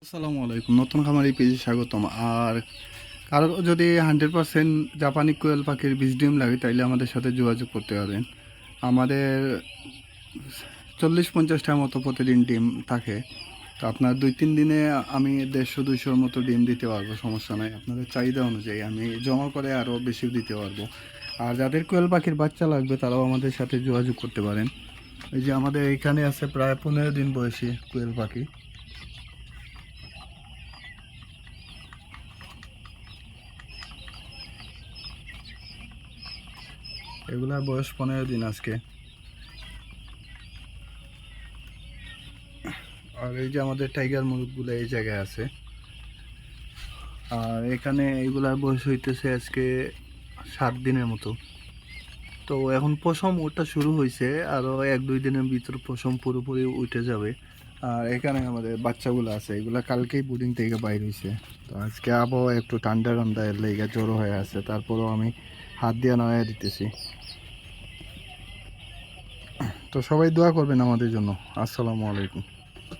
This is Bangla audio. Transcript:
আসসালামু আলাইকুম, নতুন খামারি পেজে স্বাগতম। আর কারো যদি 100% জাপানি কোয়েল পাখির বীজ ডিম লাগে তাইলে আমাদের সাথে যোগাযোগ করতে পারেন। আমাদের 40-50টার মতো প্রতিদিন ডিম থাকে। তো আপনার 2-3 দিনে আমি 150-200 মতো ডিম দিতে পারবো, সমস্যা নাই। আপনাদের চাহিদা অনুযায়ী আমি জমা করে আরও বেশি দিতে পারবো। আর যাদের কোয়েল পাখির বাচ্চা লাগবে তারাও আমাদের সাথে যোগাযোগ করতে পারেন। এই যে আমাদের এখানে আছে প্রায় 15 দিন বয়সী কোয়েল পাখি। এগুলার বয়স 15 দিন আজকে। আর এই যে আমাদের টাইগার মুরগগুলো এই জায়গায় আছে। আর এখানে এগুলার বয়স হইতেছে আজকে 7 দিনের মতো। তো এখন পশম ওঠা শুরু হয়েছে, আরও 1-2 দিনের ভিতর পশম পুরোপুরি উঠে যাবে। আর এখানে আমাদের বাচ্চাগুলো আছে, এগুলা কালকেই বোর্ডিং থেকে বাইর হয়েছে। তো আজকে আবহাওয়া একটু ঠান্ডা ঠান্ডা, এর লেগে জড়ো হয়ে আছে, তারপরেও আমি হাত দিয়ে নাড়াইয়া দিতেছি। তো সবাই দোয়া করবেন আমাদের জন্য। আসসালামু আলাইকুম।